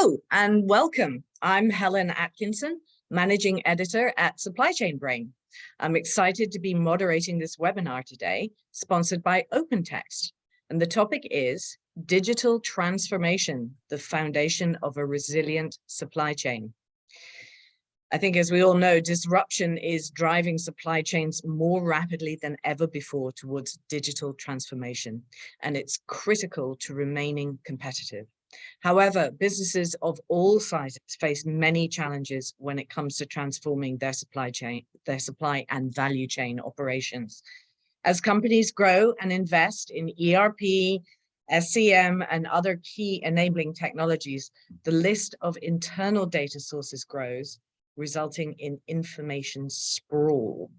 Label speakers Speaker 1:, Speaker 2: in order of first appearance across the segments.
Speaker 1: Hello and welcome. I'm Helen Atkinson, Managing Editor at Supply Chain Brain. I'm excited to be moderating this webinar today, sponsored by OpenText. And the topic is Digital Transformation, the Foundation of a Resilient Supply Chain. I think, as we all know, disruption is driving supply chains more rapidly than ever before towards digital transformation, and it's critical to remaining competitive. However, businesses of all sizes face many challenges when it comes to transforming their supply and value chain operations. As companies grow and invest in ERP, SCM, and other key enabling technologies, the list of internal data sources grows, resulting in information sprawl.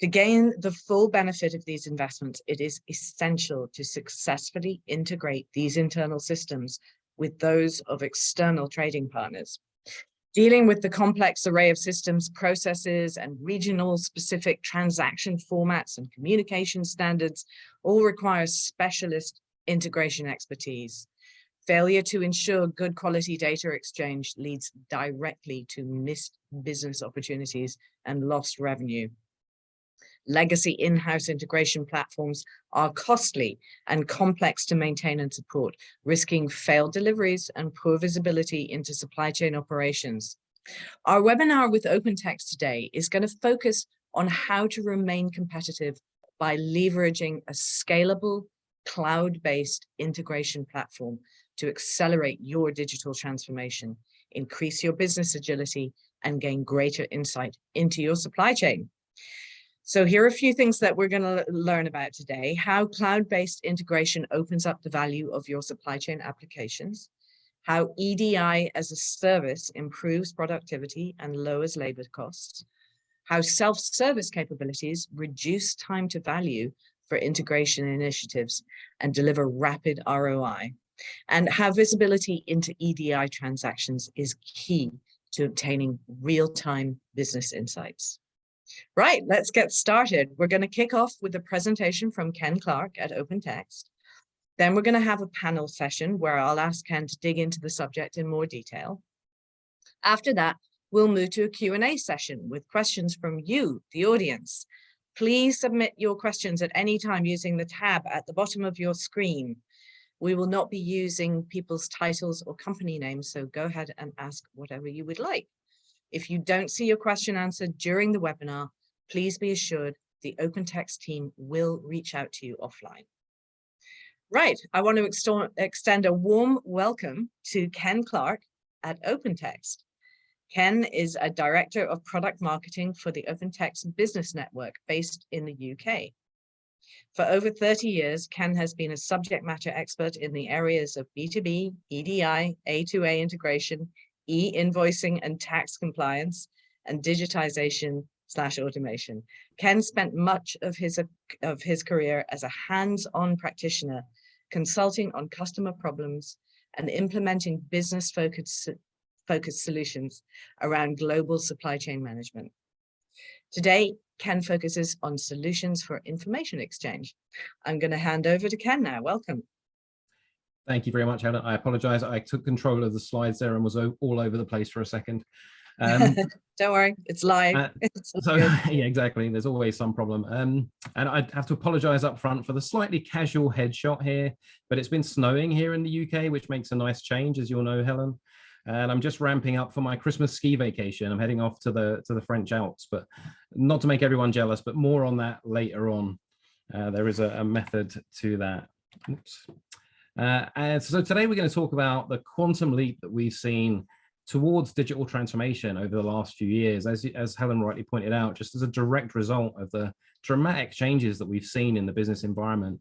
Speaker 1: To gain the full benefit of these investments, it is essential to successfully integrate these internal systems with those of external trading partners. Dealing with the complex array of systems, processes, and regional specific transaction formats and communication standards all require specialist integration expertise. Failure to ensure good quality data exchange leads directly to missed business opportunities and lost revenue. Legacy in-house integration platforms are costly and complex to maintain and support, risking failed deliveries and poor visibility into supply chain operations. Our webinar with OpenText today is going to focus on how to remain competitive by leveraging a scalable, cloud-based integration platform to accelerate your digital transformation, increase your business agility, and gain greater insight into your supply chain. So here are a few things that we're going to learn about today: how cloud-based integration opens up the value of your supply chain applications, how EDI as a service improves productivity and lowers labor costs, how self-service capabilities reduce time to value for integration initiatives and deliver rapid ROI, and how visibility into EDI transactions is key to obtaining real-time business insights. Right, let's get started. We're going to kick off with a presentation from Ken Clark at OpenText. Then we're going to have a panel session where I'll ask Ken to dig into the subject in more detail. After that, we'll move to a Q&A session with questions from you, the audience. Please submit your questions at any time using the tab at the bottom of your screen. We will not be using people's titles or company names, so go ahead and ask whatever you would like. If you don't see your question answered during the webinar, please be assured the OpenText team will reach out to you offline. Right, I want to extend a warm welcome to Ken Clark at OpenText. Ken is a Director of Product Marketing for the OpenText Business Network based in the UK. For over 30 years, Ken has been a subject matter expert in the areas of B2B, EDI, A2A integration, e-invoicing and tax compliance, and digitization/automation. Ken spent much of his career as a hands-on practitioner, consulting on customer problems and implementing business-focused solutions around global supply chain management. Today, Ken focuses on solutions for information exchange. I'm going to hand over to Ken now. Welcome.
Speaker 2: Thank you very much, Helen. I apologize. I took control of the slides there and was all over the place for a second.
Speaker 1: Don't worry, it's live.
Speaker 2: Yeah, exactly. There's always some problem. And I'd have to apologize up front for the slightly casual headshot here, but it's been snowing here in the UK, which makes a nice change, as you'll know, Helen. And I'm just ramping up for my Christmas ski vacation. I'm heading off to the French Alps, but not to make everyone jealous, but more on that later on. There is a method to that. Oops. And so today we're going to talk about the quantum leap that we've seen towards digital transformation over the last few years, as Helen rightly pointed out, just as a direct result of the dramatic changes that we've seen in the business environment.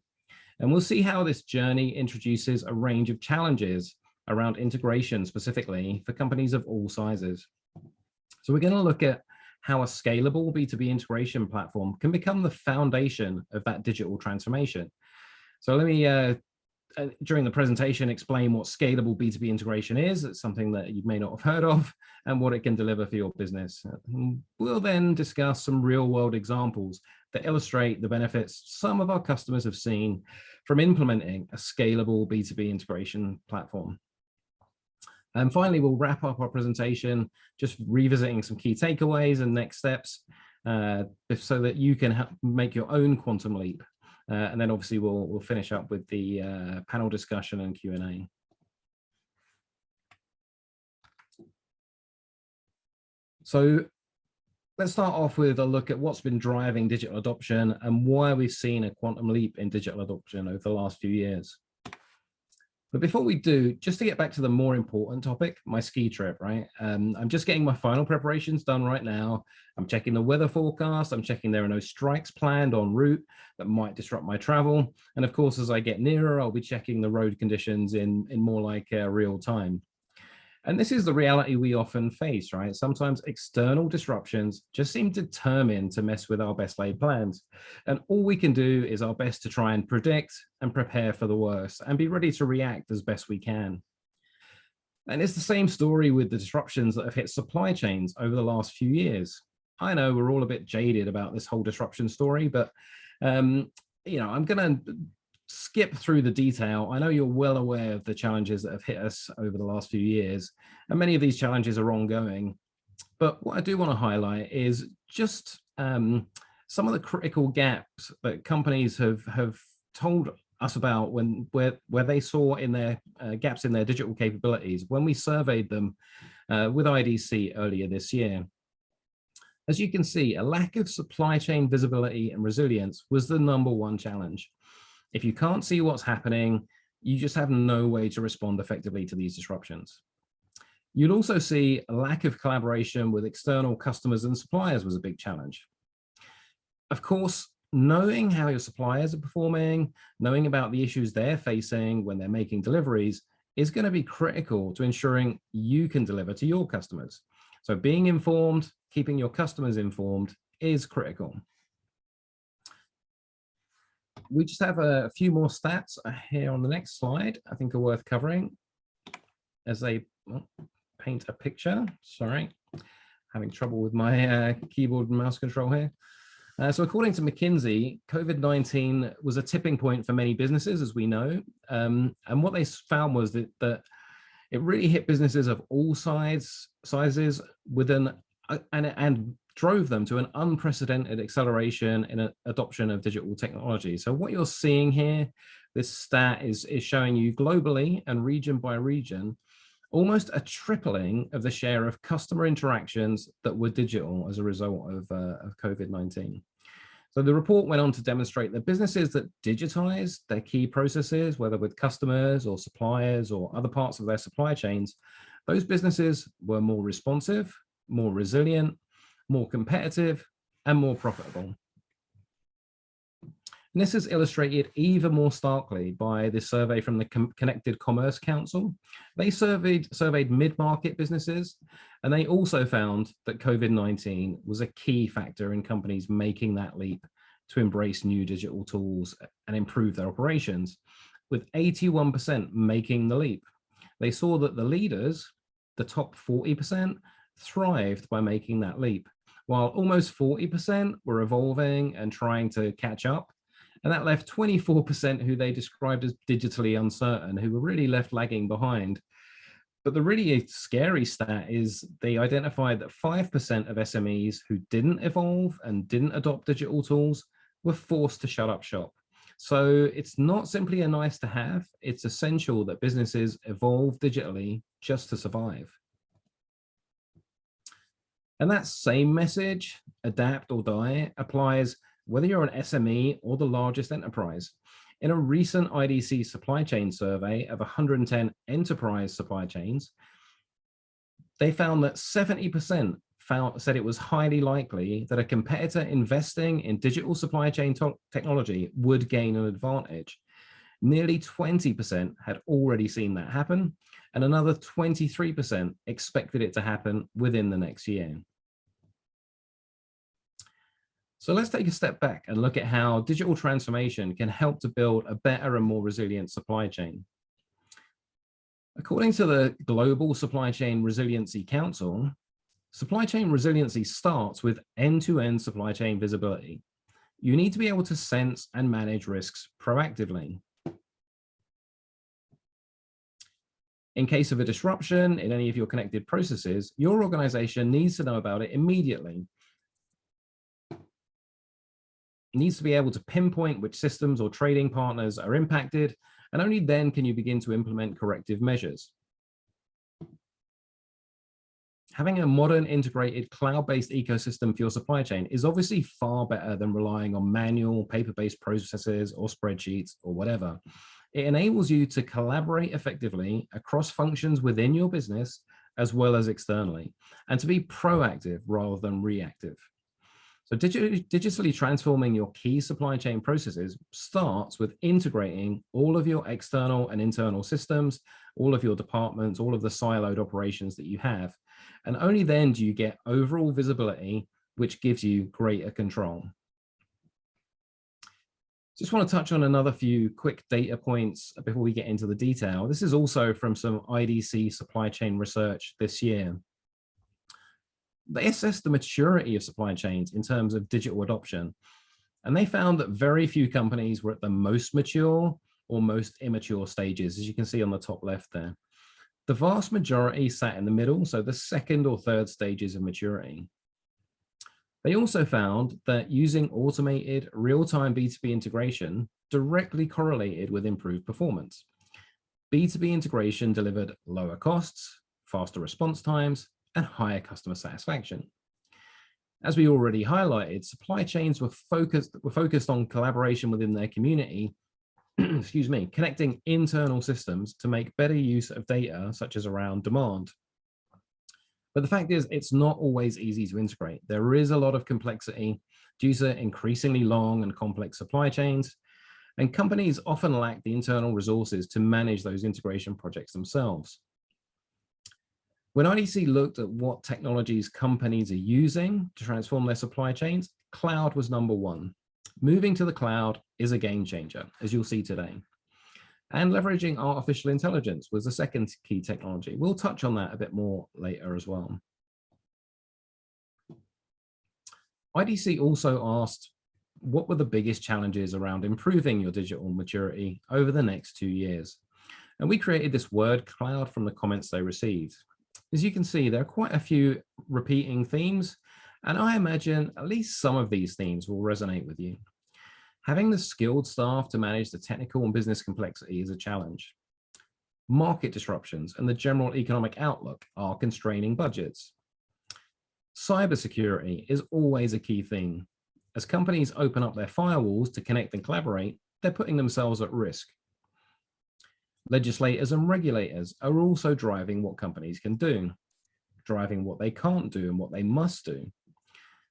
Speaker 2: And we'll see how this journey introduces a range of challenges around integration, specifically for companies of all sizes. So we're going to look at how a scalable B2B integration platform can become the foundation of that digital transformation. So let me during the presentation, explain what scalable B2B integration is. It's something that you may not have heard of, and what it can deliver for your business. We'll then discuss some real-world examples that illustrate the benefits some of our customers have seen from implementing a scalable B2B integration platform. And finally, we'll wrap up our presentation, just revisiting some key takeaways and next steps so that you can make your own quantum leap. And then obviously we'll finish up with the panel discussion and Q&A. So let's start off with a look at what's been driving digital adoption and why we've seen a quantum leap in digital adoption over the last few years. But before we do, just to get back to the more important topic, my ski trip, right? I'm just getting my final preparations done right now. I'm checking the weather forecast. I'm checking there are no strikes planned en route that might disrupt my travel. And of course, as I get nearer, I'll be checking the road conditions in more like real time. And this is the reality we often face, right? Sometimes external disruptions just seem determined to mess with our best laid plans. And all we can do is our best to try and predict and prepare for the worst and be ready to react as best we can. And it's the same story with the disruptions that have hit supply chains over the last few years. I know we're all a bit jaded about this whole disruption story, but I'm going to skip through the detail. I know you're well aware of the challenges that have hit us over the last few years, and many of these challenges are ongoing. But what I do want to highlight is just some of the critical gaps that companies have told us about where they saw in their gaps in their digital capabilities when we surveyed them with IDC earlier this year. As you can see, a lack of supply chain visibility and resilience was the #1 challenge. If you can't see what's happening, you just have no way to respond effectively to these disruptions. You'd also see a lack of collaboration with external customers and suppliers was a big challenge. Of course, knowing how your suppliers are performing, knowing about the issues they're facing when they're making deliveries is going to be critical to ensuring you can deliver to your customers. So being informed, keeping your customers informed is critical. We just have a few more stats here on the next slide I think are worth covering as they paint a picture. Sorry, having trouble with my keyboard and mouse control here. So according to McKinsey, COVID-19 was a tipping point for many businesses, as we know. And what they found was that it really hit businesses of all sizes and drove them to an unprecedented acceleration in adoption of digital technology. So what you're seeing here, this stat is showing you globally and region by region, almost a tripling of the share of customer interactions that were digital as a result of COVID-19. So the report went on to demonstrate that businesses that digitized their key processes, whether with customers or suppliers or other parts of their supply chains, those businesses were more responsive, more resilient, more competitive, and more profitable. And this is illustrated even more starkly by this survey from the Connected Commerce Council. They surveyed mid-market businesses, and they also found that COVID-19 was a key factor in companies making that leap to embrace new digital tools and improve their operations, with 81% making the leap. They saw that the leaders, the top 40%, thrived by making that leap, while almost 40% were evolving and trying to catch up. And that left 24% who they described as digitally uncertain, who were really left lagging behind. But the really scary stat is they identified that 5% of SMEs who didn't evolve and didn't adopt digital tools were forced to shut up shop. So it's not simply a nice to have, it's essential that businesses evolve digitally just to survive. And that same message, adapt or die, applies whether you're an SME or the largest enterprise. In a recent IDC supply chain survey of 110 enterprise supply chains, they found that 70% said it was highly likely that a competitor investing in digital supply chain technology would gain an advantage. Nearly 20% had already seen that happen, and another 23% expected it to happen within the next year. So let's take a step back and look at how digital transformation can help to build a better and more resilient supply chain. According to the Global Supply Chain Resiliency Council, supply chain resiliency starts with end-to-end supply chain visibility. You need to be able to sense and manage risks proactively. In case of a disruption in any of your connected processes, your organization needs to know about it immediately. It needs to be able to pinpoint which systems or trading partners are impacted, and only then can you begin to implement corrective measures. Having a modern, integrated, cloud-based ecosystem for your supply chain is obviously far better than relying on manual, paper-based processes or spreadsheets or whatever. It enables you to collaborate effectively across functions within your business as well as externally, and to be proactive rather than reactive. So digitally transforming your key supply chain processes starts with integrating all of your external and internal systems, all of your departments, all of the siloed operations that you have. And only then do you get overall visibility, which gives you greater control. Just want to touch on another few quick data points before we get into the detail. This is also from some IDC supply chain research this year. They assessed the maturity of supply chains in terms of digital adoption, and they found that very few companies were at the most mature or most immature stages, as you can see on the top left there. The vast majority sat in the middle, so the second or third stages of maturity. They also found that using automated real-time B2B integration directly correlated with improved performance. B2B integration delivered lower costs, faster response times, and higher customer satisfaction. As we already highlighted, supply chains were focused on collaboration within their community, excuse me, connecting internal systems to make better use of data, such as around demand. But the fact is, it's not always easy to integrate. There is a lot of complexity due to increasingly long and complex supply chains, and companies often lack the internal resources to manage those integration projects themselves. When IDC looked at what technologies companies are using to transform their supply chains, cloud was number one. Moving to the cloud is a game changer, as you'll see today. And leveraging artificial intelligence was the second key technology. We'll touch on that a bit more later as well. IDC also asked, what were the biggest challenges around improving your digital maturity over the next 2 years? And we created this word cloud from the comments they received. As you can see, there are quite a few repeating themes, and I imagine at least some of these themes will resonate with you. Having the skilled staff to manage the technical and business complexity is a challenge. Market disruptions and the general economic outlook are constraining budgets. Cybersecurity is always a key theme. As companies open up their firewalls to connect and collaborate, they're putting themselves at risk. Legislators and regulators are also driving what companies can do, driving what they can't do and what they must do.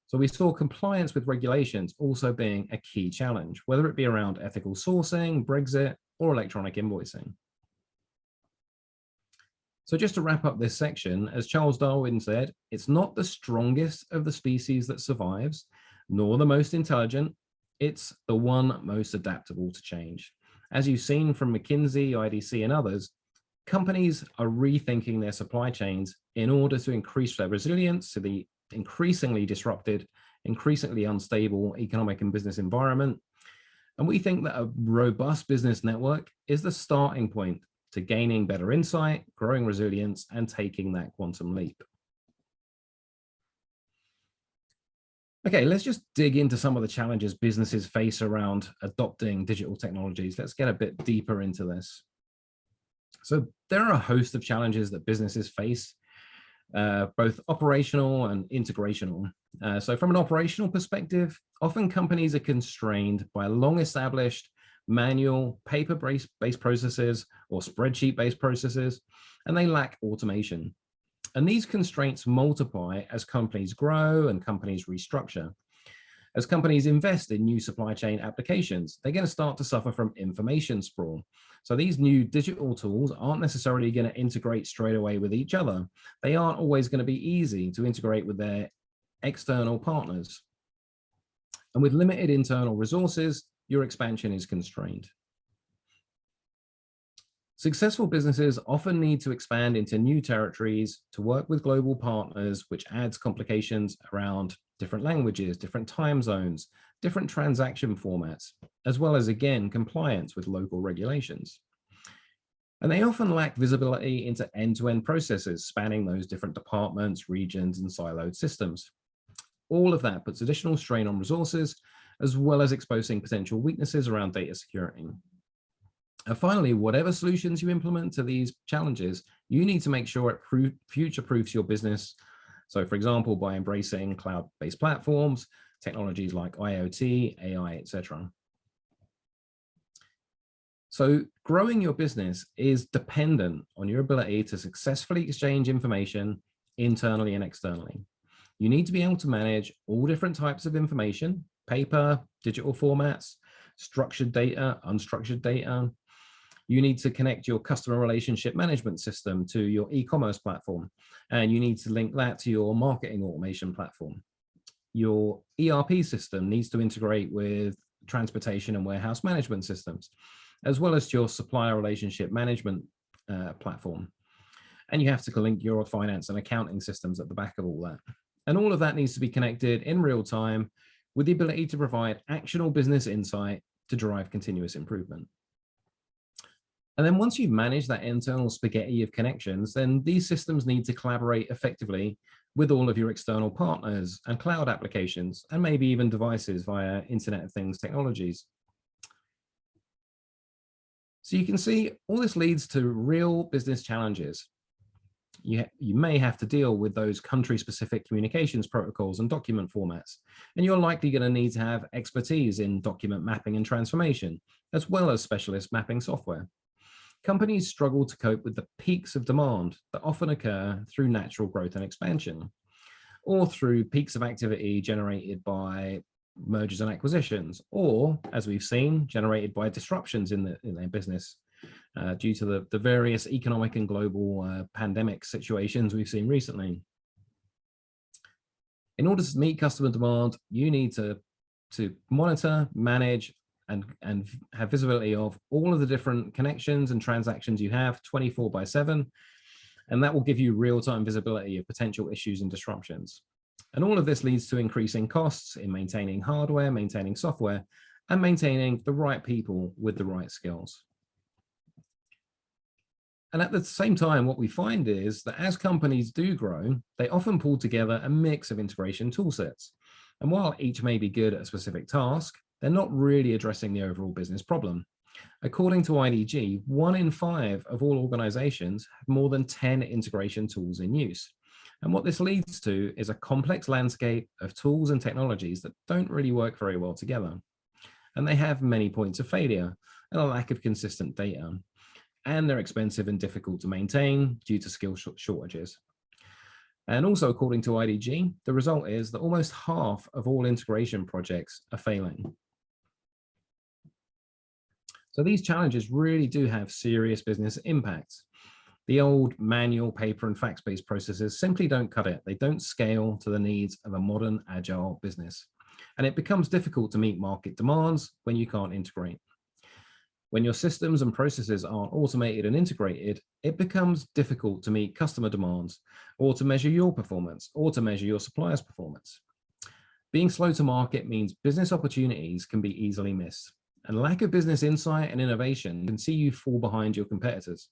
Speaker 2: So we saw compliance with regulations also being a key challenge, whether it be around ethical sourcing, Brexit, or electronic invoicing. So just to wrap up this section, as Charles Darwin said, it's not the strongest of the species that survives, nor the most intelligent, it's the one most adaptable to change. As you've seen from McKinsey, IDC, and others, companies are rethinking their supply chains in order to increase their resilience to the increasingly disrupted, increasingly unstable economic and business environment. And we think that a robust business network is the starting point to gaining better insight, growing resilience, and taking that quantum leap. Okay, let's just dig into some of the challenges businesses face around adopting digital technologies. Let's get a bit deeper into this. So there are a host of challenges that businesses face, both operational and integrational. So from an operational perspective, often companies are constrained by long-established manual, paper-based processes or spreadsheet-based processes, and they lack automation. And these constraints multiply as companies grow and companies restructure. As companies invest in new supply chain applications, they're going to start to suffer from information sprawl. So these new digital tools aren't necessarily going to integrate straight away with each other. They aren't always going to be easy to integrate with their external partners. And with limited internal resources, your expansion is constrained. Successful businesses often need to expand into new territories to work with global partners, which adds complications around different languages, different time zones, different transaction formats, as well as, again, compliance with local regulations. And they often lack visibility into end-to-end processes spanning those different departments, regions, and siloed systems. All of that puts additional strain on resources, as well as exposing potential weaknesses around data security. And finally, whatever solutions you implement to these challenges, you need to make sure it future-proofs your business. So for example, by embracing cloud-based platforms, technologies like IoT, AI, etc. So growing your business is dependent on your ability to successfully exchange information internally and externally. You need to be able to manage all different types of information: paper, digital formats, structured data, unstructured data. You need to connect your customer relationship management system to your e-commerce platform, and you need to link that to your marketing automation platform. Your ERP system needs to integrate with transportation and warehouse management systems, as well as your supplier relationship management platform. And you have to link your finance and accounting systems at the back of all that. And all of that needs to be connected in real time with the ability to provide actionable business insight to drive continuous improvement. And then once you've managed that internal spaghetti of connections, then these systems need to collaborate effectively with all of your external partners and cloud applications, and maybe even devices via Internet of Things technologies. So you can see all this leads to real business challenges. You may have to deal with those country-specific communications protocols and document formats, and you're likely going to need to have expertise in document mapping and transformation, as well as specialist mapping software. Companies struggle to cope with the peaks of demand that often occur through natural growth and expansion, or through peaks of activity generated by mergers and acquisitions, or, as we've seen, generated by disruptions in their business due to the various economic and global pandemic situations we've seen recently. In order to meet customer demand, you need to monitor, manage, and have visibility of all of the different connections and transactions you have 24/7, and that will give you real-time visibility of potential issues and disruptions. And all of this leads to increasing costs in maintaining hardware, maintaining software, and maintaining the right people with the right skills. And at the same time, what we find is that as companies do grow, they often pull together a mix of integration toolsets. And while each may be good at a specific task, they're not really addressing the overall business problem. According to IDG, 1 in 5 of all organizations have more than 10 integration tools in use. And what this leads to is a complex landscape of tools and technologies that don't really work very well together. And they have many points of failure and a lack of consistent data. And they're expensive and difficult to maintain due to skill shortages. And also, according to IDG, the result is that almost half of all integration projects are failing. So these challenges really do have serious business impacts. The old manual, paper, and fax-based processes simply don't cut it. They don't scale to the needs of a modern, agile business. And it becomes difficult to meet market demands when you can't integrate. When your systems and processes aren't automated and integrated, it becomes difficult to meet customer demands, or to measure your performance, or to measure your supplier's performance. Being slow to market means business opportunities can be easily missed, and lack of business insight and innovation can see you fall behind your competitors.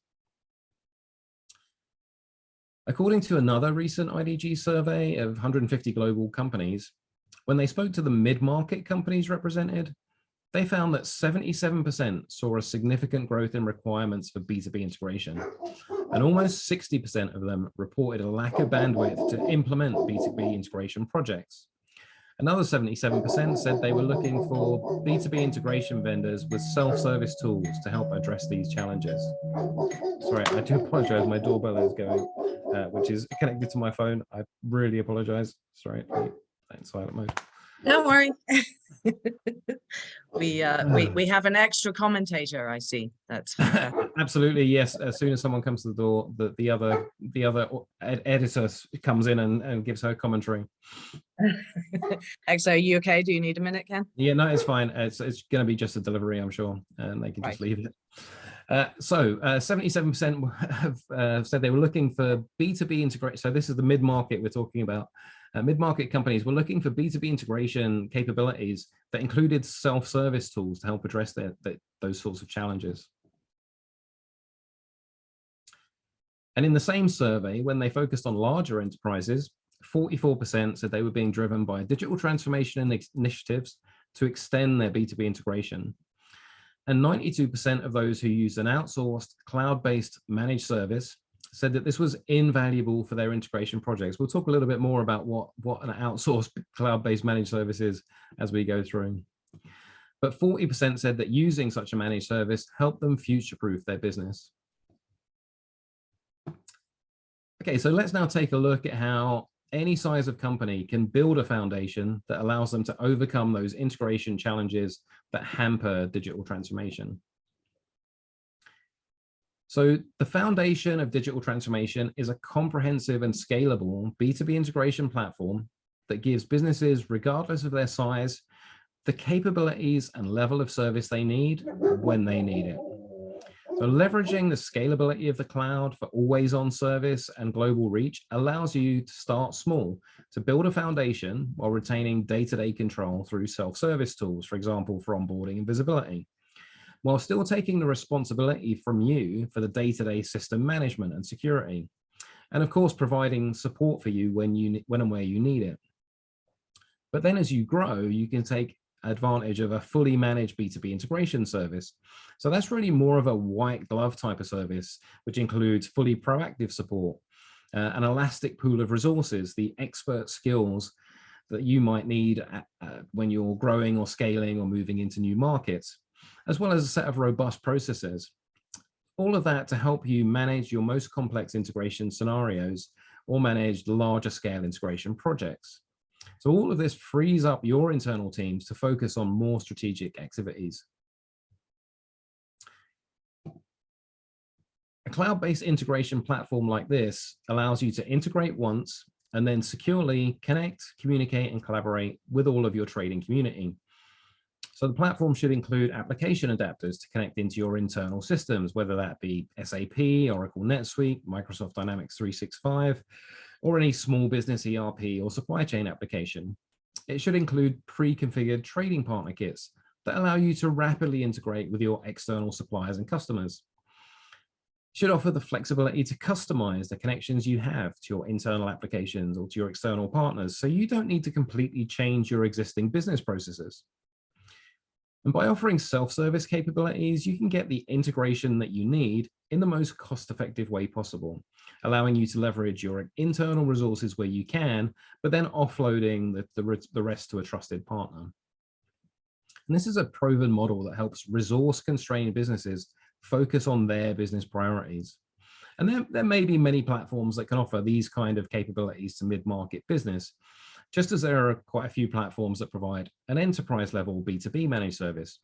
Speaker 2: According to another recent IDG survey of 150 global companies, when they spoke to the mid-market companies represented, they found that 77% saw a significant growth in requirements for B2B integration, and almost 60% of them reported a lack of bandwidth to implement B2B integration projects. Another 77% said they were looking for B2B integration vendors with self-service tools to help address these challenges. Sorry, I do apologize, my doorbell is going, which is connected to my phone. I really apologize. Sorry, in silent mode.
Speaker 1: Don't worry. We have an extra commentator, I see. That's fantastic.
Speaker 2: Absolutely, yes. As soon as someone comes to the door, the other editor comes in and gives her commentary.
Speaker 1: So are you okay? Do you need a minute, Ken?
Speaker 2: Yeah, no, it's fine. It's going to be just a delivery, I'm sure, and they can just leave it. So 77% have said they were looking for B2B integration. So this is the mid-market we're talking about. Mid-market companies were looking for B2B integration capabilities that included self-service tools to help address those sorts of challenges. And in the same survey, when they focused on larger enterprises, 44% said they were being driven by digital transformation initiatives to extend their B2B integration. And 92% of those who used an outsourced cloud-based managed service said that this was invaluable for their integration projects. We'll talk a little bit more about what an outsourced cloud-based managed service is as we go through. But 40% said that using such a managed service helped them future-proof their business. Okay, so let's now take a look at how any size of company can build a foundation that allows them to overcome those integration challenges that hamper digital transformation. So the foundation of digital transformation is a comprehensive and scalable B2B integration platform that gives businesses, regardless of their size, the capabilities and level of service they need when they need it. So leveraging the scalability of the cloud for always-on service and global reach allows you to start small, to build a foundation while retaining day-to-day control through self-service tools, for example, for onboarding and visibility, while still taking the responsibility from you for the day-to-day system management and security, and of course, providing support for you when and where you need it. But then as you grow, you can take advantage of a fully managed B2B integration service. So that's really more of a white glove type of service, which includes fully proactive support, an elastic pool of resources, the expert skills that you might need when you're growing or scaling or moving into new markets, as well as a set of robust processes. All of that to help you manage your most complex integration scenarios or manage larger scale integration projects. So all of this frees up your internal teams to focus on more strategic activities. A cloud-based integration platform like this allows you to integrate once and then securely connect, communicate, and collaborate with all of your trading community. So the platform should include application adapters to connect into your internal systems, whether that be SAP, Oracle NetSuite, Microsoft Dynamics 365, or any small business ERP or supply chain application. It should include pre-configured trading partner kits that allow you to rapidly integrate with your external suppliers and customers. It should offer the flexibility to customize the connections you have to your internal applications or to your external partners, so you don't need to completely change your existing business processes. And by offering self-service capabilities, you can get the integration that you need in the most cost-effective way possible, allowing you to leverage your internal resources where you can, but then offloading the rest to a trusted partner. And this is a proven model that helps resource-constrained businesses focus on their business priorities. And there may be many platforms that can offer these kind of capabilities to mid-market business, just as there are quite a few platforms that provide an enterprise level B2B managed service.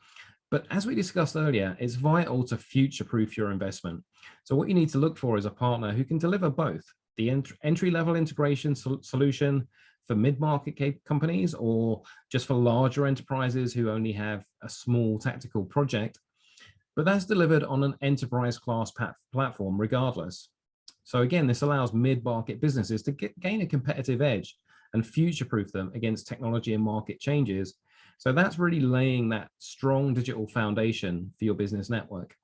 Speaker 2: But as we discussed earlier, it's vital to future-proof your investment. So what you need to look for is a partner who can deliver both the entry-level integration solution for mid-market companies, or just for larger enterprises who only have a small tactical project, but that's delivered on an enterprise class platform regardless. So again, this allows mid-market businesses to gain a competitive edge and future-proof them against technology and market changes. So that's really laying that strong digital foundation for your business network.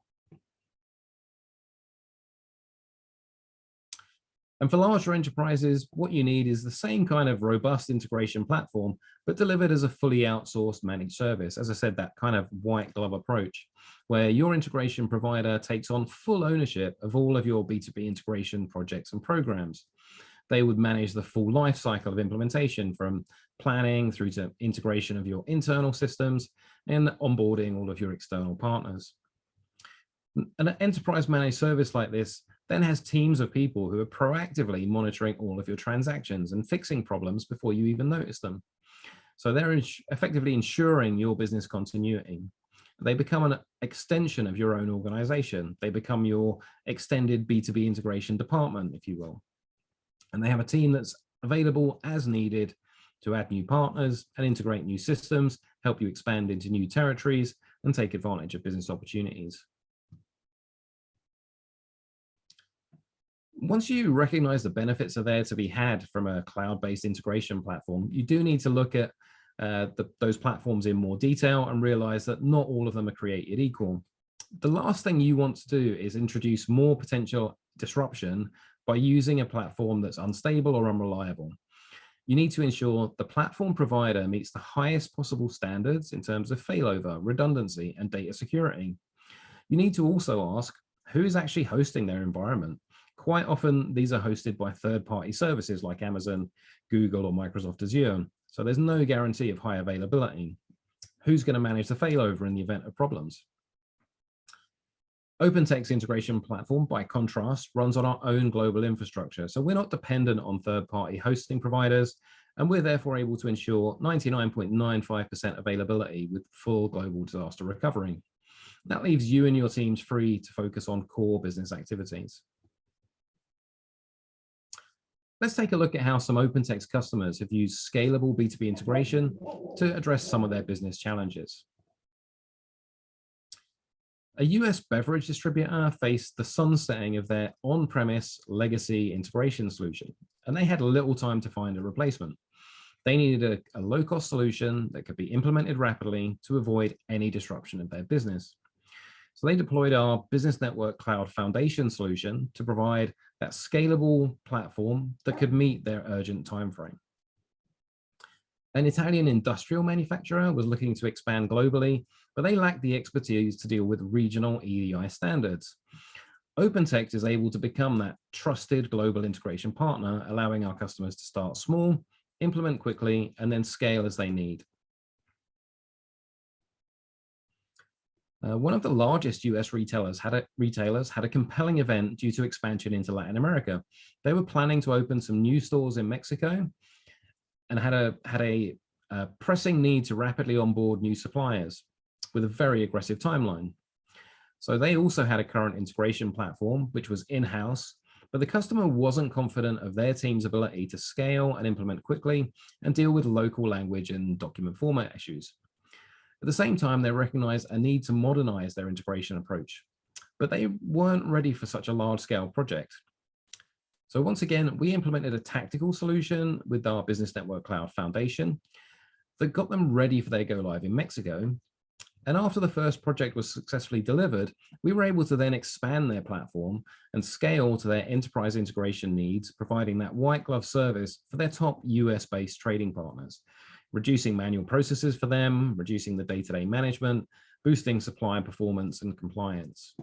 Speaker 2: And for larger enterprises, what you need is the same kind of robust integration platform, but delivered as a fully outsourced managed service. As I said, that kind of white glove approach, where your integration provider takes on full ownership of all of your B2B integration projects and programs. They would manage the full life cycle of implementation, from planning through to integration of your internal systems and onboarding all of your external partners. An enterprise managed service like this then has teams of people who are proactively monitoring all of your transactions and fixing problems before you even notice them. So they're effectively ensuring your business continuity. They become an extension of your own organization. They become your extended B2B integration department, if you will. And they have a team that's available as needed to add new partners and integrate new systems, help you expand into new territories, and take advantage of business opportunities. Once you recognize the benefits are there to be had from a cloud-based integration platform, you do need to look at those platforms in more detail and realize that not all of them are created equal. The last thing you want to do is introduce more potential disruption by using a platform that's unstable or unreliable. You need to ensure the platform provider meets the highest possible standards in terms of failover, redundancy, and data security. You need to also ask who is actually hosting their environment. Quite often, these are hosted by third-party services like Amazon, Google, or Microsoft Azure. So there's no guarantee of high availability. Who's going to manage the failover in the event of problems? OpenText integration platform, by contrast, runs on our own global infrastructure. So we're not dependent on third-party hosting providers, and we're therefore able to ensure 99.95% availability with full global disaster recovery. That leaves you and your teams free to focus on core business activities. Let's take a look at how some OpenText customers have used scalable B2B integration to address some of their business challenges. A US beverage distributor faced the sunsetting of their on-premise legacy integration solution, and they had little time to find a replacement. They needed a low-cost solution that could be implemented rapidly to avoid any disruption of their business. So they deployed our Business Network Cloud Foundation solution to provide that scalable platform that could meet their urgent timeframe. An Italian industrial manufacturer was looking to expand globally, but they lacked the expertise to deal with regional EDI standards. OpenText is able to become that trusted global integration partner, allowing our customers to start small, implement quickly, and then scale as they need. One of the largest US retailers had a compelling event due to expansion into Latin America. They were planning to open some new stores in Mexico and had a pressing need to rapidly onboard new suppliers with a very aggressive timeline. So they also had a current integration platform, which was in-house, but the customer wasn't confident of their team's ability to scale and implement quickly and deal with local language and document format issues. At the same time, they recognized a need to modernize their integration approach, but they weren't ready for such a large-scale project. So once again, we implemented a tactical solution with our Business Network Cloud Foundation that got them ready for their go live in Mexico. And after the first project was successfully delivered, we were able to then expand their platform and scale to their enterprise integration needs, providing that white glove service for their top US-based trading partners, reducing manual processes for them, reducing the day-to-day management, boosting supply performance and compliance.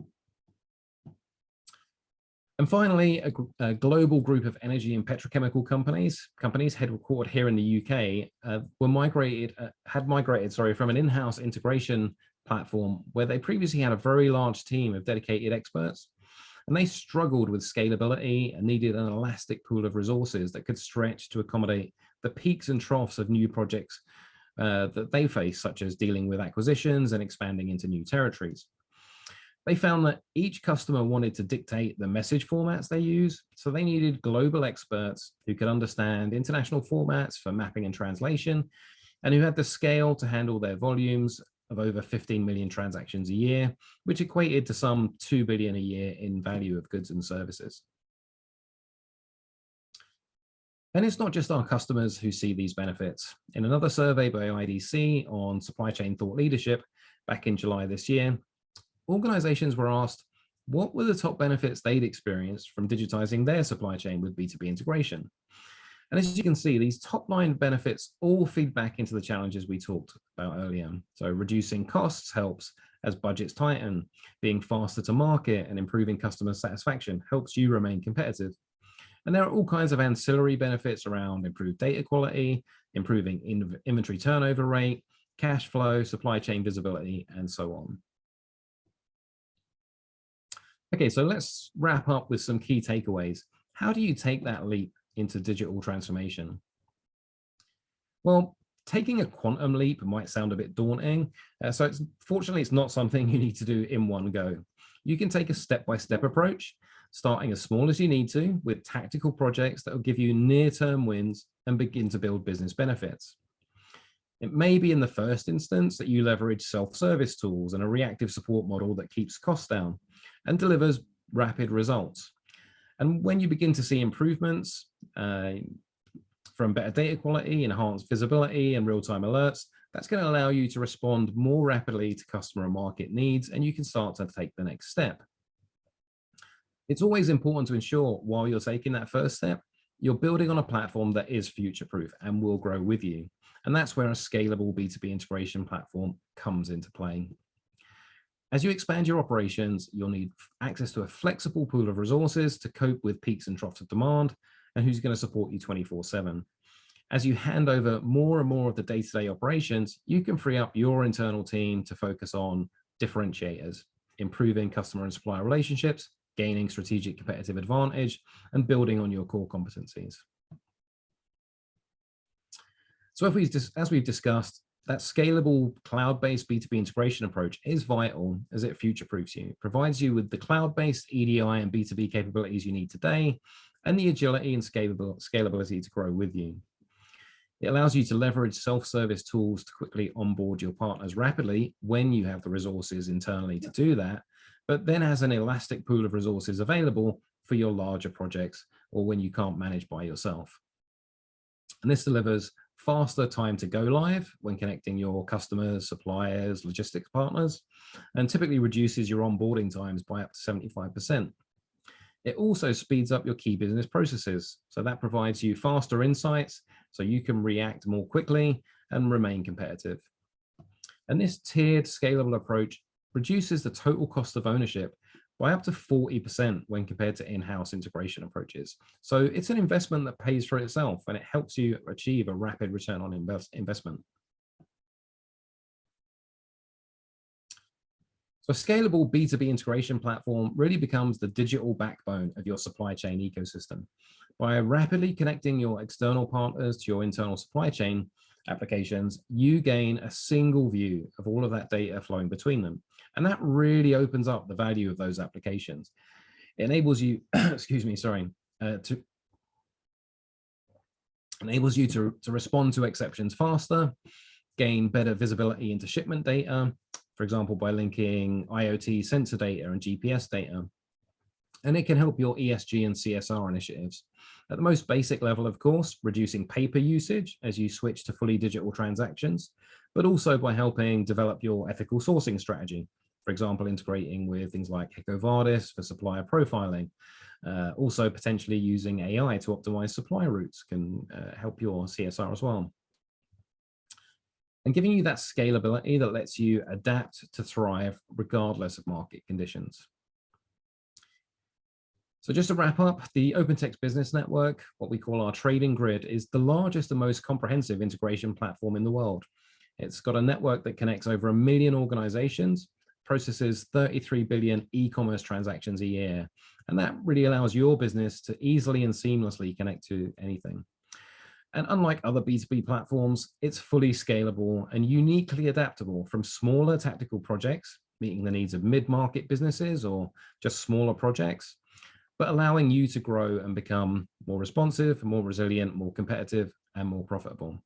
Speaker 2: And finally, a global group of energy and petrochemical companies headquartered here in the UK, had migrated from an in-house integration platform where they previously had a very large team of dedicated experts, and they struggled with scalability and needed an elastic pool of resources that could stretch to accommodate the peaks and troughs of new projects that they face, such as dealing with acquisitions and expanding into new territories. They found that each customer wanted to dictate the message formats they use, so they needed global experts who could understand international formats for mapping and translation, and who had the scale to handle their volumes of over 15 million transactions a year, which equated to some 2 billion a year in value of goods and services. And it's not just our customers who see these benefits. In another survey by IDC on supply chain thought leadership back in July this year, organizations were asked what were the top benefits they'd experienced from digitizing their supply chain with B2B integration. And as you can see, these top line benefits all feed back into the challenges we talked about earlier. So reducing costs helps as budgets tighten, being faster to market and improving customer satisfaction helps you remain competitive. And there are all kinds of ancillary benefits around improved data quality, improving inventory turnover rate, cash flow, supply chain visibility, and so on. Okay, so let's wrap up with some key takeaways. How do you take that leap into digital transformation? Well, taking a quantum leap might sound a bit daunting. Fortunately, it's not something you need to do in one go. You can take a step-by-step approach, starting as small as you need to with tactical projects that will give you near-term wins and begin to build business benefits. It may be in the first instance that you leverage self-service tools and a reactive support model that keeps costs down and delivers rapid results. And when you begin to see improvements from better data quality, enhanced visibility, and real-time alerts, that's going to allow you to respond more rapidly to customer and market needs, and you can start to take the next step. It's always important to ensure while you're taking that first step, you're building on a platform that is future-proof and will grow with you. And that's where a scalable B2B integration platform comes into play. As you expand your operations, you'll need access to a flexible pool of resources to cope with peaks and troughs of demand, and who's going to support you 24/7. As you hand over more and more of the day-to-day operations, you can free up your internal team to focus on differentiators, improving customer and supplier relationships, gaining strategic competitive advantage, and building on your core competencies. So as we've discussed, that scalable cloud-based B2B integration approach is vital as it future-proofs you, provides you with the cloud-based EDI and B2B capabilities you need today, and the agility and scalability to grow with you. It allows you to leverage self-service tools to quickly onboard your partners rapidly when you have the resources internally to do that, but then has an elastic pool of resources available for your larger projects or when you can't manage by yourself. And this delivers faster time to go live when connecting your customers, suppliers, logistics partners, and typically reduces your onboarding times by up to 75%. It also speeds up your key business processes. So that provides you faster insights so you can react more quickly and remain competitive. And this tiered scalable approach reduces the total cost of ownership by up to 40% when compared to in-house integration approaches. So it's an investment that pays for itself, and it helps you achieve a rapid return on investment. So a scalable B2B integration platform really becomes the digital backbone of your supply chain ecosystem. By rapidly connecting your external partners to your internal supply chain applications, you gain a single view of all of that data flowing between them. And that really opens up the value of those applications. It enables you, enables you to respond to exceptions faster, gain better visibility into shipment data, for example, by linking IoT sensor data and GPS data. And it can help your ESG and CSR initiatives. At the most basic level, of course, reducing paper usage as you switch to fully digital transactions, but also by helping develop your ethical sourcing strategy. For example, integrating with things like EcoVadis for supplier profiling. Also potentially using AI to optimize supply routes can help your CSR as well. And giving you that scalability that lets you adapt to thrive regardless of market conditions. So just to wrap up, the OpenText Business Network, what we call our trading grid, is the largest and most comprehensive integration platform in the world. It's got a network that connects over 1 million organizations, processes 33 billion e-commerce transactions a year. And that really allows your business to easily and seamlessly connect to anything. And unlike other B2B platforms, it's fully scalable and uniquely adaptable from smaller tactical projects, meeting the needs of mid-market businesses or just smaller projects, but allowing you to grow and become more responsive, more resilient, more competitive, and more profitable.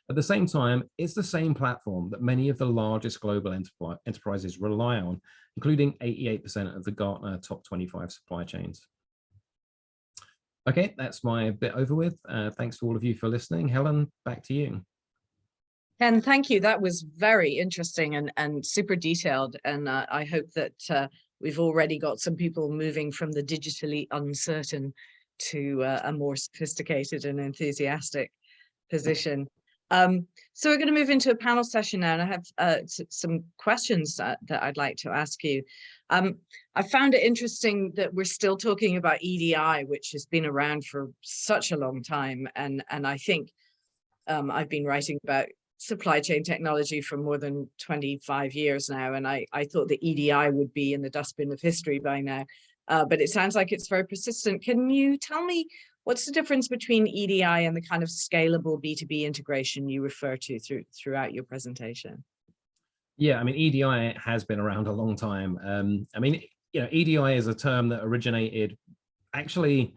Speaker 2: At the same time, it's the same platform that many of the largest global enterprises rely on, including 88% of the Gartner top 25 supply chains. Okay, that's my bit over with. Thanks to all of you for listening. Helen, back to you.
Speaker 1: Ken, thank you. That was very interesting and super detailed. And I hope that we've already got some people moving from the digitally uncertain to a more sophisticated and enthusiastic position. So we're going to move into a panel session now, and I have some questions that I'd like to ask you. I found it interesting that we're still talking about EDI, which has been around for such a long time. And I think I've been writing about supply chain technology for more than 25 years now, and I thought the EDI would be in the dustbin of history by now, but it sounds like it's very persistent. Can you tell me what's the difference between EDI and the kind of scalable B2B integration you refer to throughout your presentation?
Speaker 2: Yeah, I mean, EDI has been around a long time. I mean, you know, EDI is a term that originated actually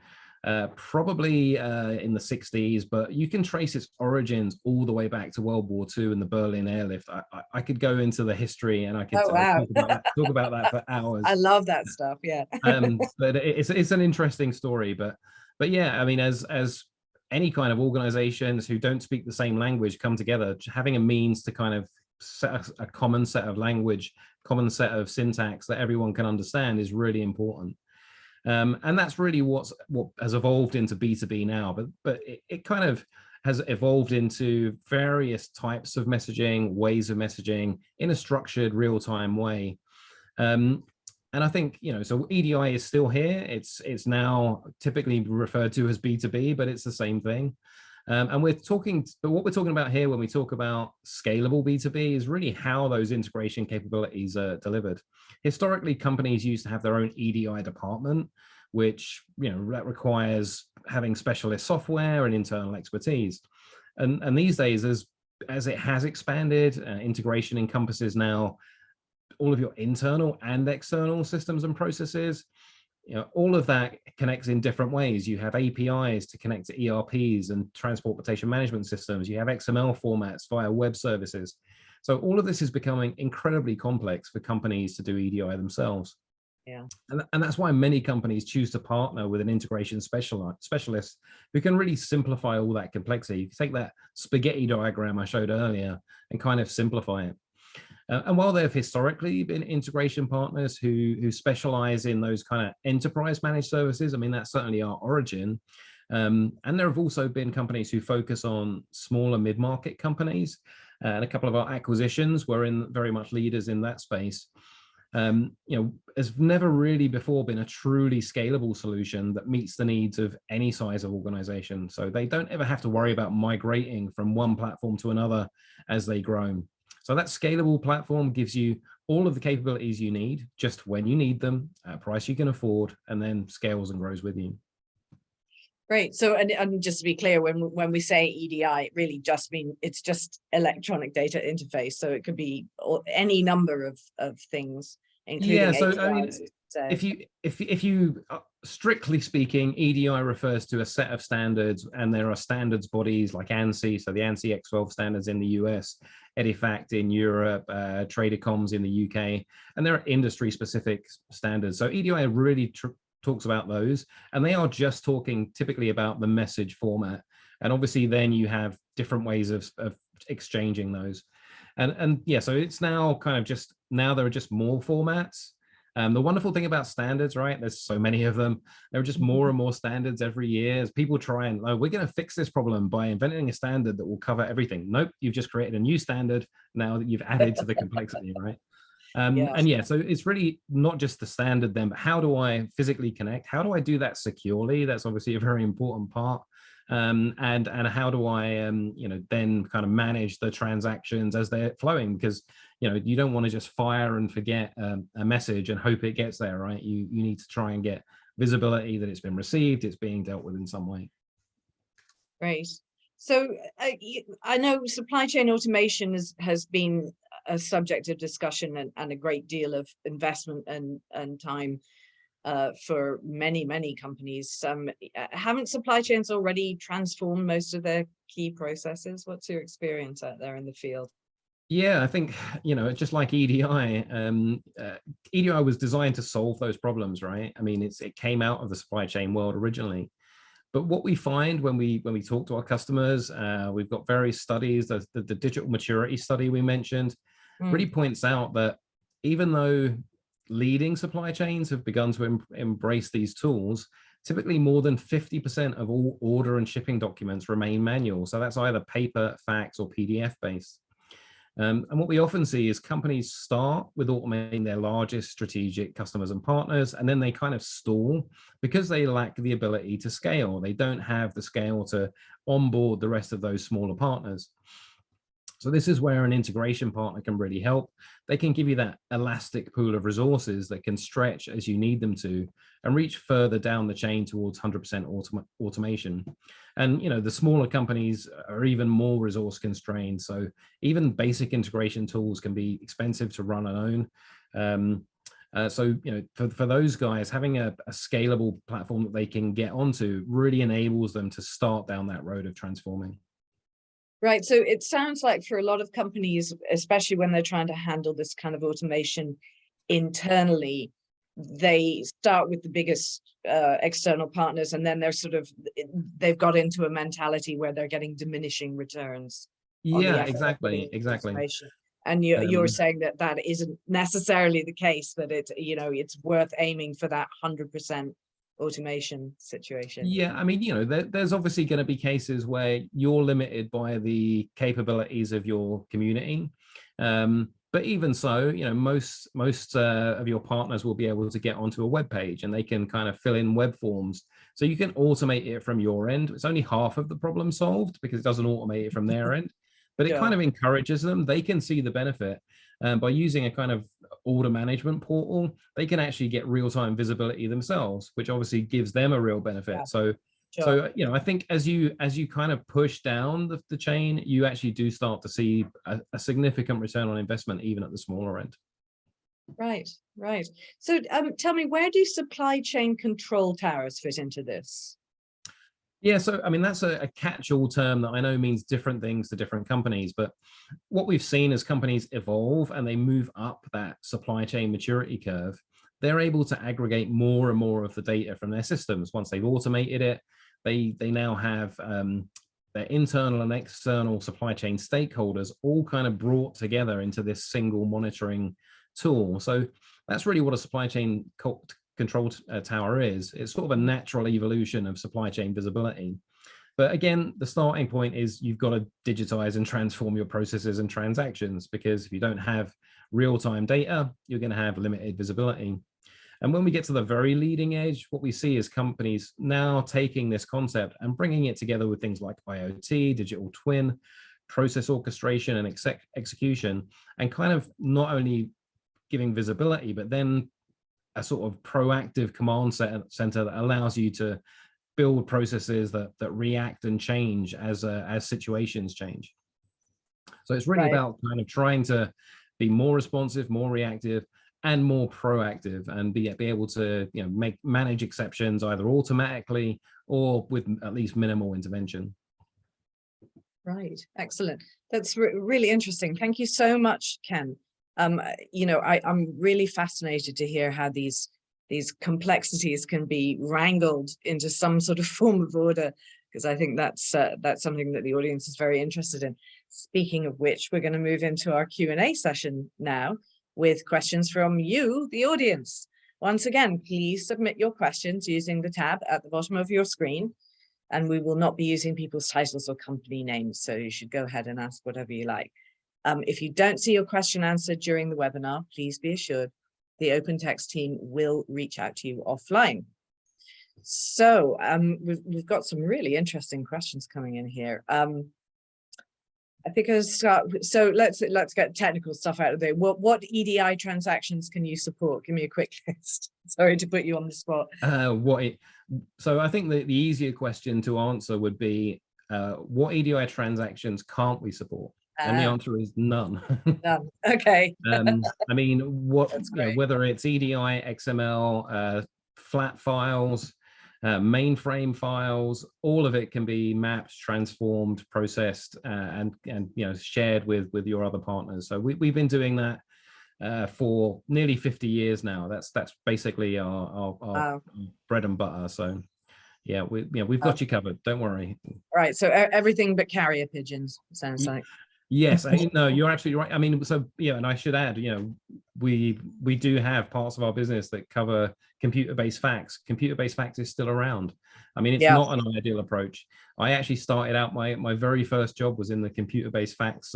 Speaker 2: probably in the 60s, but you can trace its origins all the way back to World War II and the Berlin airlift. I could go into the history and I could talk about that for hours.
Speaker 1: I love that stuff, yeah.
Speaker 2: But it's an interesting story. But yeah, I mean, as any kind of organizations who don't speak the same language come together, having a means to kind of set a common set of language, common set of syntax that everyone can understand is really important. And that's really what has evolved into B2B now, but it kind of has evolved into various types of messaging, ways of messaging in a structured real-time way. And I think, so EDI is still here. It's now typically referred to as B2B, but it's the same thing. But what we're talking about here when we talk about scalable B2B is really how those integration capabilities are delivered. Historically, companies used to have their own EDI department, which, that requires having specialist software and internal expertise. And these days, as it has expanded, integration encompasses now all of your internal and external systems and processes. All of that connects in different ways. You have APIs to connect to ERPs and transportation management systems. You have XML formats via web services. So all of this is becoming incredibly complex for companies to do EDI themselves.
Speaker 1: Yeah.
Speaker 2: And that's why many companies choose to partner with an integration specialist who can really simplify all that complexity. You can take that spaghetti diagram I showed earlier and kind of simplify it. And while there have historically been integration partners who specialize in those kind of enterprise managed services, I mean, that's certainly our origin. And there have also been companies who focus on smaller mid-market companies. And a couple of our acquisitions were very much leaders in that space. There's never really before been a truly scalable solution that meets the needs of any size of organization. So they don't ever have to worry about migrating from one platform to another as they grow. So that scalable platform gives you all of the capabilities you need, just when you need them, at a price you can afford, and then scales and grows with you.
Speaker 1: Great. So, and just to be clear, when we say EDI, it really just means it's just electronic data interface. So it could be any number of things, including
Speaker 2: so
Speaker 1: APIs.
Speaker 2: I mean, if you strictly speaking, EDI refers to a set of standards, and there are standards bodies like ANSI, so the ANSI X12 standards in the US, EDIFACT in Europe, Tradecoms in the UK, and there are industry specific standards. So EDI really talks about those, and they are just talking typically about the message format. And obviously then you have different ways of exchanging those. And yeah, so it's now kind of now there are just more formats. The wonderful thing about standards, right? There's so many of them. There are just more and more standards every year as people try and, we're going to fix this problem by inventing a standard that will cover everything. Nope, you've just created a new standard now that you've added to the complexity, right? And yeah, so it's really not just the standard then, but how do I physically connect? How do I do that securely? That's obviously a very important part. And how do I, then kind of manage the transactions as they're flowing? Because, you don't want to just fire and forget a message and hope it gets there, right? You need to try and get visibility that it's been received, it's being dealt with in some way.
Speaker 1: Great. So I know supply chain automation has been a subject of discussion and a great deal of investment and time for many companies. Haven't supply chains already transformed most of their key processes? What's your experience out there in the field?
Speaker 2: Yeah, I think, just like EDI, EDI was designed to solve those problems, right? I mean, it came out of the supply chain world originally. But what we find when we talk to our customers, we've got various studies, the digital maturity study we mentioned, really points out that even though leading supply chains have begun to embrace these tools, typically more than 50% of all order and shipping documents remain manual. So that's either paper, fax, or PDF based. And what we often see is companies start with automating their largest strategic customers and partners, and then they kind of stall because they lack the ability to scale. They don't have the scale to onboard the rest of those smaller partners. So this is where an integration partner can really help. They can give you that elastic pool of resources that can stretch as you need them to and reach further down the chain towards 100% automation. And the smaller companies are even more resource constrained. So even basic integration tools can be expensive to run and own. So for those guys, having a scalable platform that they can get onto really enables them to start down that road of transforming.
Speaker 1: Right. So it sounds like for a lot of companies, especially when they're trying to handle this kind of automation internally, they start with the biggest external partners, and then they've got into a mentality where they're getting diminishing returns.
Speaker 2: Yeah, exactly.
Speaker 1: And you're saying that isn't necessarily the case, that it's worth aiming for that 100% automation situation?
Speaker 2: Yeah, I mean, there's obviously going to be cases where you're limited by the capabilities of your community. But even so, most of your partners will be able to get onto a web page and they can kind of fill in web forms. So you can automate it from your end. It's only half of the problem solved because it doesn't automate it from their end, but it kind of encourages them. They can see the benefit. By using a kind of order management portal, they can actually get real-time visibility themselves, which obviously gives them a real benefit.
Speaker 1: Yeah.
Speaker 2: So I think as you kind of push down the chain, you actually do start to see a significant return on investment, even at the smaller end.
Speaker 1: Right. So tell me, where do supply chain control towers fit into this?
Speaker 2: Yeah, so I mean, that's a catch-all term that I know means different things to different companies, but what we've seen as companies evolve and they move up that supply chain maturity curve, they're able to aggregate more and more of the data from their systems. Once they've automated it, they now have their internal and external supply chain stakeholders all kind of brought together into this single monitoring tool. So that's really what a supply chain control tower is. It's sort of a natural evolution of supply chain visibility. But again, the starting point is you've got to digitize and transform your processes and transactions, because if you don't have real-time data, you're going to have limited visibility. And when we get to the very leading edge, what we see is companies now taking this concept and bringing it together with things like IoT, digital twin, process orchestration and execution, and kind of not only giving visibility, but then a sort of proactive command center that allows you to build processes that react and change as situations change. So it's really about kind of trying to be more responsive, more reactive, and more proactive, and be able to manage exceptions either automatically or with at least minimal intervention.
Speaker 1: Right, excellent. That's really interesting. Thank you so much, Ken. I'm really fascinated to hear how these complexities can be wrangled into some sort of form of order, because I think that's something that the audience is very interested in. Speaking of which, we're going to move into our Q&A session now with questions from you, the audience. Once again, please submit your questions using the tab at the bottom of your screen, and we will not be using people's titles or company names, so you should go ahead and ask whatever you like. If you don't see your question answered during the webinar, please be assured the OpenText team will reach out to you offline. So we've got some really interesting questions coming in here. I think I'll start. So let's get technical stuff out of there. What EDI transactions can you support? Give me a quick list. Sorry to put you on the spot.
Speaker 2: So I think the easier question to answer would be, what EDI transactions can't we support? And the answer is none.
Speaker 1: None. Okay.
Speaker 2: I mean, whether it's EDI, XML, flat files, mainframe files, all of it can be mapped, transformed, processed, and shared with your other partners. So we've been doing that for nearly 50 years now. That's basically our bread and butter. So yeah, we've got you covered. Don't worry.
Speaker 1: Right. So everything but carrier pigeons, sounds like.
Speaker 2: Yes, no, you're absolutely right. I mean, so and I should add, we do have parts of our business that cover computer-based fax. Computer-based fax is still around. I mean, it's not an ideal approach. I actually started out, my very first job was in the computer-based fax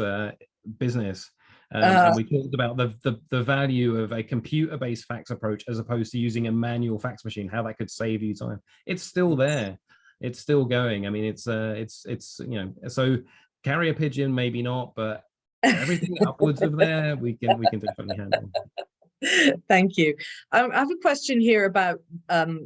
Speaker 2: business, and we talked about the value of a computer-based fax approach as opposed to using a manual fax machine, how that could save you time. It's still there. It's still going. I mean, it's so. Carrier pigeon, maybe not, but everything upwards of there, we can definitely handle.
Speaker 1: Thank you. I have a question here about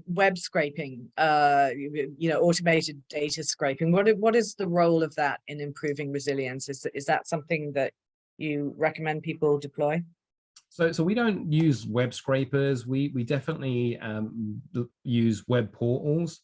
Speaker 1: web scraping, automated data scraping. What is the role of that in improving resilience? Is that something that you recommend people deploy?
Speaker 2: So we don't use web scrapers. We definitely use web portals.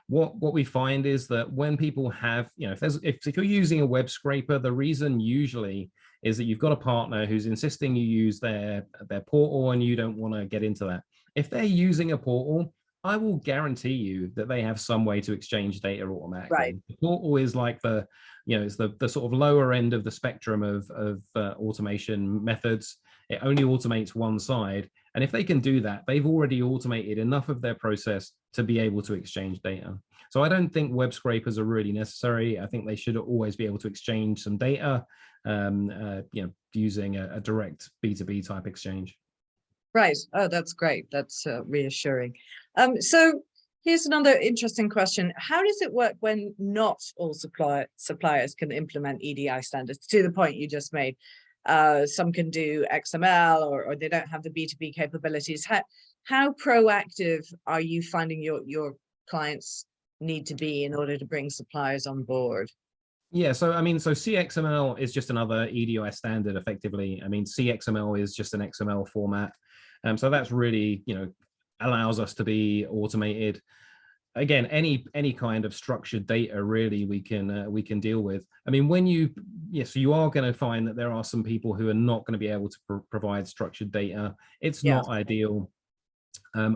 Speaker 2: What we find is that when people have, if you're using a web scraper, the reason usually is that you've got a partner who's insisting you use their portal and you don't want to get into that. If they're using a portal, I will guarantee you that they have some way to exchange data automatically.
Speaker 1: Right.
Speaker 2: The portal is like it's the sort of lower end of the spectrum of automation methods. It only automates one side, And if they can do that, they've already automated enough of their process to be able to exchange data. So I don't think web scrapers are really necessary. I think they should always be able to exchange some data, using a direct B2B type exchange.
Speaker 1: Right. Oh, that's great. That's reassuring. So here's another interesting question. How does it work when not all suppliers can implement EDI standards? To the point you just made, some can do XML or they don't have the B2B capabilities. How proactive are you finding your clients need to be in order to bring suppliers on board?
Speaker 2: Yeah, so I mean, so CXML is just another EDI standard effectively. I mean, CXML is just an XML format. So that's really, allows us to be automated. Again, any kind of structured data really we can deal with. I mean, so you are going to find that there are some people who are not going to be able to provide structured data. It's not ideal.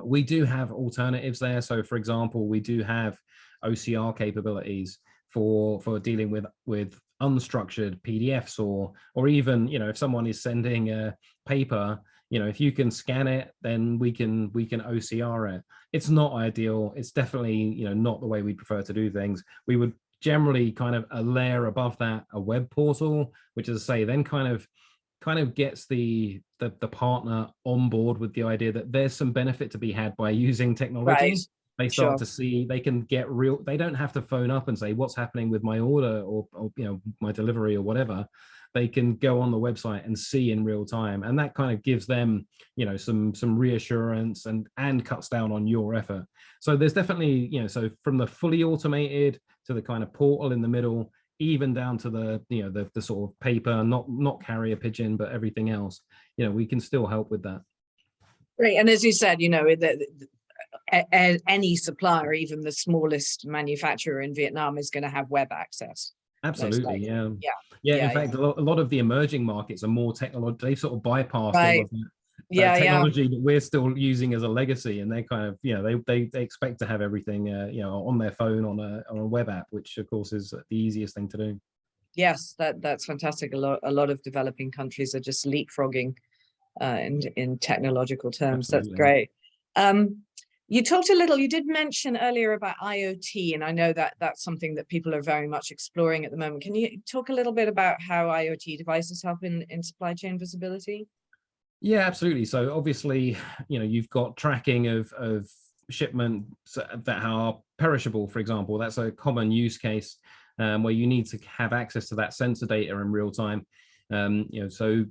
Speaker 2: We do have alternatives there. So for example, we do have OCR capabilities for dealing with unstructured PDFs or even, if someone is sending a paper, if you can scan it, then we can OCR it. It's not ideal. It's definitely, not the way we prefer to do things. We would generally kind of a layer above that, a web portal, which, as I say, then kind of gets the partner on board with the idea that there's some benefit to be had by using technology.
Speaker 1: Right.
Speaker 2: They start to see, they can get real, they don't have to phone up and say what's happening with my order or my delivery or whatever. They can go on the website and see in real time, and that kind of gives them some reassurance and cuts down on your effort. So there's definitely, so from the fully automated to the kind of portal in the middle, even down to the sort of paper, not carrier pigeon, but everything else, we can still help with that.
Speaker 1: Great. And as you said, any supplier, even the smallest manufacturer in Vietnam, is going to have web access.
Speaker 2: Absolutely, yeah. In fact, a lot of the emerging markets are more technological. They've sort of bypassed all of that technology that we're still using as a legacy, and they kind of, they expect to have everything, on their phone on a web app, which of course is the easiest thing to do.
Speaker 1: Yes, that's fantastic. A lot of developing countries are just leapfrogging in technological terms. Absolutely. That's great. You did mention earlier about IoT, and I know that that's something that people are very much exploring at the moment. Can you talk a little bit about how IoT devices help in supply chain visibility?
Speaker 2: Yeah, absolutely. So obviously, you've got tracking of shipments that are perishable, for example. That's a common use case where you need to have access to that sensor data in real time. So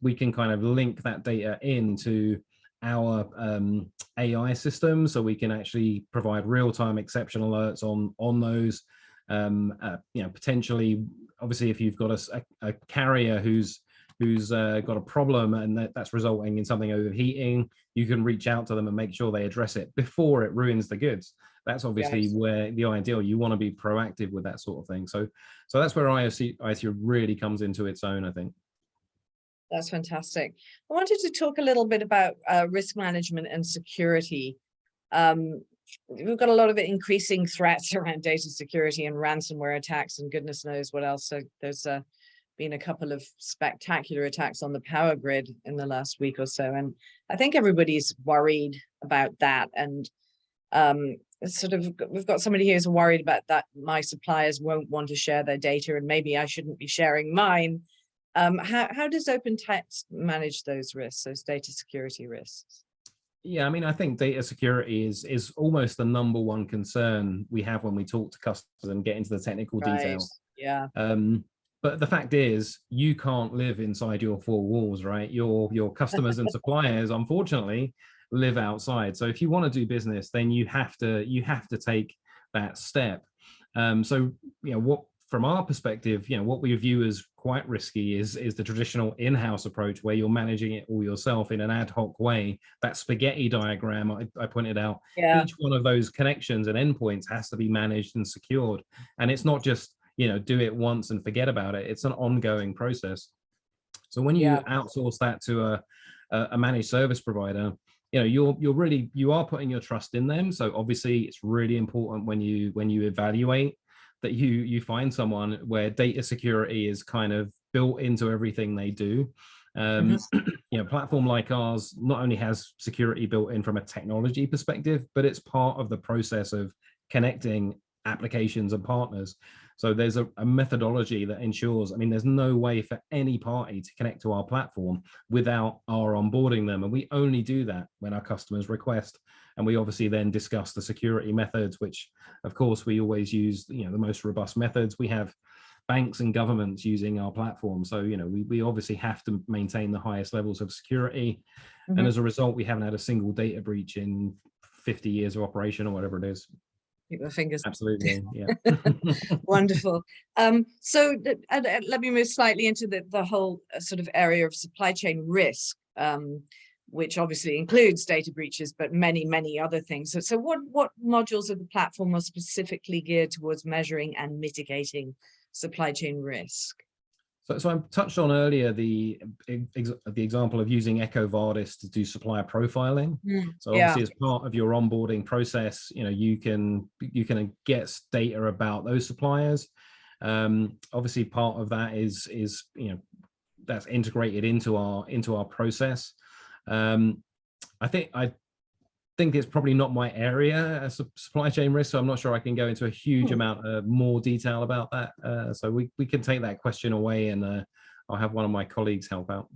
Speaker 2: we can kind of link that data into our AI system, so we can actually provide real-time exception alerts on those. Potentially, obviously, if you've got a carrier who's got a problem and that's resulting in something overheating, you can reach out to them and make sure they address it before it ruins the goods. That's obviously where the ideal, you want to be proactive with that sort of thing. So that's where IoT really comes into its own, I think.
Speaker 1: That's fantastic. I wanted to talk a little bit about risk management and security. We've got a lot of increasing threats around data security and ransomware attacks and goodness knows what else. So there's been a couple of spectacular attacks on the power grid in the last week or so. And I think everybody's worried about that. And we've got somebody who's worried about that my suppliers won't want to share their data and maybe I shouldn't be sharing mine. How does OpenText manage those risks, those data security risks?
Speaker 2: Yeah, I mean, I think data security is almost the number one concern we have when we talk to customers and get into the technical details.
Speaker 1: Yeah.
Speaker 2: But the fact is, you can't live inside your four walls, right? Your customers and suppliers, unfortunately, live outside. So if you want to do business, then you have to take that step. From our perspective, what we view as quite risky is the traditional in-house approach where you're managing it all yourself in an ad hoc way. That spaghetti diagram I pointed out, each one of those connections and endpoints has to be managed and secured. And it's not just, do it once and forget about it. It's an ongoing process. So when you outsource that to a managed service provider, you are putting your trust in them. So obviously it's really important when you evaluate that you find someone where data security is kind of built into everything they do. Platform like ours not only has security built in from a technology perspective, but it's part of the process of connecting applications and partners. So there's a methodology that ensures, there's no way for any party to connect to our platform without our onboarding them. And we only do that when our customers request. And we obviously then discuss the security methods, which of course we always use, the most robust methods. We have banks and governments using our platform. So, we obviously have to maintain the highest levels of security. And as a result, we haven't had a single data breach in 50 years of operation or whatever it is.
Speaker 1: Keep my fingers.
Speaker 2: Absolutely, yeah.
Speaker 1: Wonderful. So let me move slightly into the whole sort of area of supply chain risk, which obviously includes data breaches, but many, many other things. So what modules of the platform are specifically geared towards measuring and mitigating supply chain risk?
Speaker 2: So I touched on earlier the example of using EcoVadis to do supplier profiling. So obviously, as part of your onboarding process, you can get data about those suppliers. Obviously, part of that is that's integrated into our process. I think it's probably not my area as supply chain risk, so I'm not sure I can go into a huge amount of more detail about that. So we can take that question away, and I'll have one of my colleagues help out.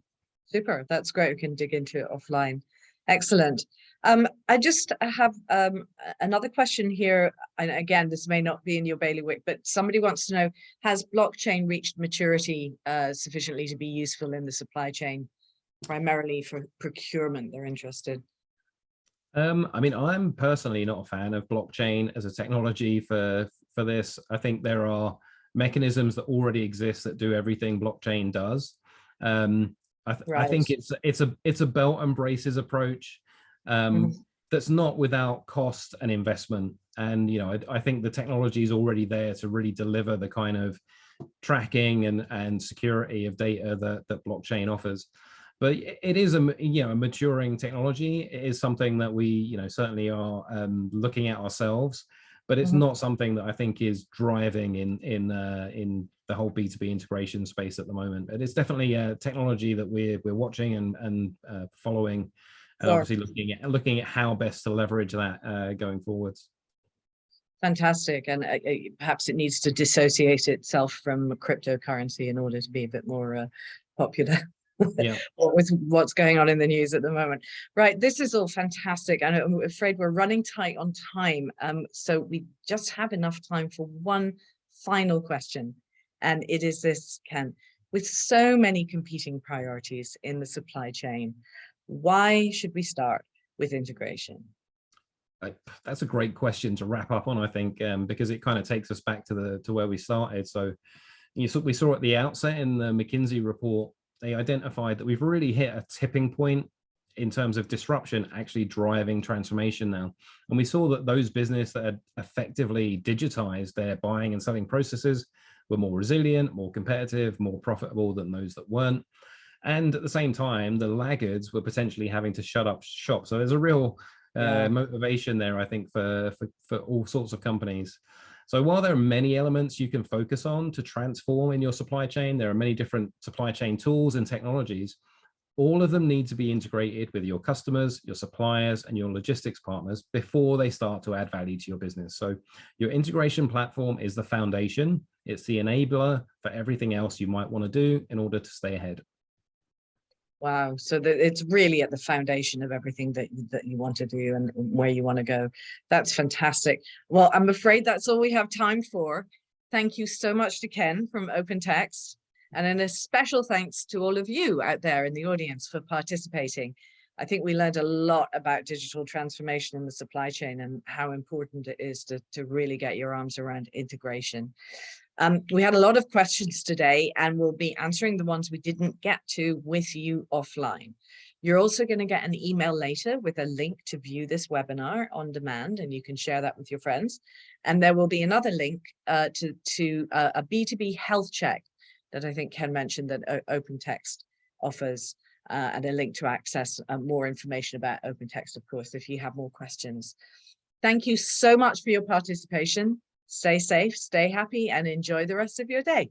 Speaker 1: Super, that's great. We can dig into it offline. Excellent. I just have another question here, and again, this may not be in your bailiwick, but somebody wants to know, has blockchain reached maturity sufficiently to be useful in the supply chain, primarily for procurement? They're interested.
Speaker 2: I'm personally not a fan of blockchain as a technology for this. I think there are mechanisms that already exist that do everything blockchain does. I think it's a belt and braces approach that's not without cost and investment. And I think the technology is already there to really deliver the kind of tracking and security of data that blockchain offers. But it is a maturing technology. It is something that we certainly are looking at ourselves, but it's not something that I think is driving in the whole B2B integration space at the moment. But it's definitely a technology that we're watching and following, and obviously looking at how best to leverage that going forwards.
Speaker 1: Fantastic. And perhaps it needs to dissociate itself from cryptocurrency in order to be a bit more popular.
Speaker 2: Yeah.
Speaker 1: With what's going on in the news at the moment. Right, this is all fantastic, and I'm afraid we're running tight on time, so we just have enough time for one final question, and it is this, Ken: with so many competing priorities in the supply chain, why should we start with integration?
Speaker 2: That's a great question to wrap up on, I think, because it kind of takes us back to where we started. So we saw at the outset in the McKinsey report, they identified that we've really hit a tipping point in terms of disruption actually driving transformation now. And we saw that those businesses that had effectively digitized their buying and selling processes were more resilient, more competitive, more profitable than those that weren't. And at the same time, the laggards were potentially having to shut up shop. So there's a real motivation there, I think, for all sorts of companies. So while there are many elements you can focus on to transform in your supply chain, there are many different supply chain tools and technologies. All of them need to be integrated with your customers, your suppliers, and your logistics partners before they start to add value to your business. So your integration platform is the foundation. It's the enabler for everything else you might want to do in order to stay ahead.
Speaker 1: Wow, so it's really at the foundation of everything that you want to do and where you want to go. That's fantastic. Well, I'm afraid that's all we have time for. Thank you so much to Ken from OpenText, and a special thanks to all of you out there in the audience for participating. I think we learned a lot about digital transformation in the supply chain and how important it is to really get your arms around integration. We had a lot of questions today, and we'll be answering the ones we didn't get to with you offline. You're also going to get an email later with a link to view this webinar on demand, and you can share that with your friends. And there will be another link to a B2B health check that I think Ken mentioned that OpenText offers, and a link to access more information about OpenText, of course, if you have more questions. Thank you so much for your participation. Stay safe, stay happy, and enjoy the rest of your day.